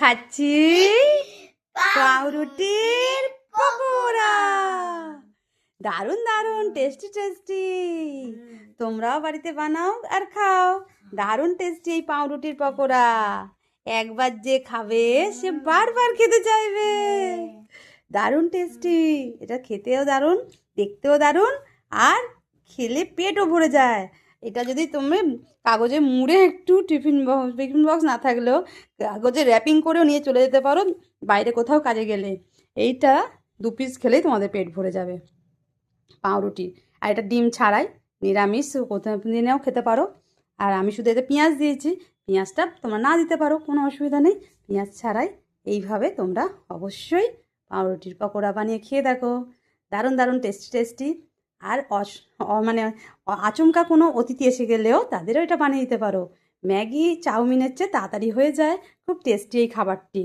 খাচ্ছি পাউরুটির পকোড়া। দারুণ দারুণ, টেস্টি টেস্টি। তোমরাও বাড়িতে বানাও আর খাও। দারুণ টেস্টি এই পাউরুটির পকোড়া। একবার যে খাবে সে বারবার খেতে চাইবে। দারুণ টেস্টি, এটা খেতেও দারুণ, দেখতেও দারুণ, আর খেলে পেটও ভরে যায়। এটা যদি তুমি কাগজে মুড়ে একটু টিফিন বক্স না থাকলেও কাগজে র্যাপিং করেও নিয়ে চলে যেতে পারো বাইরে কোথাও কাজে গেলে। এইটা 2 পিস খেলেই তোমাদের পেট ভরে যাবে পাউরুটি। আর এটা ডিম ছাড়াই নিরামিষ কোথাও দিনেও খেতে পারো। আর আমি শুধু এতে পেঁয়াজ দিয়েছি, পেঁয়াজটা তোমরা না দিতে পারো, কোনো অসুবিধা নেই। পেঁয়াজ ছাড়াই এইভাবে তোমরা অবশ্যই পাউরুটির পকোড়া বানিয়ে খেয়ে দেখো। দারুণ দারুণ টেস্টি টেস্টি। আর মানে আচমকা কোনো অতিথি এসে গেলেও তাদেরও এটা বানিয়ে দিতে পারো। ম্যাগি চাউমিনের চেয়ে তাড়াতাড়ি হয়ে যায়, খুব টেস্টি এই খাবারটি।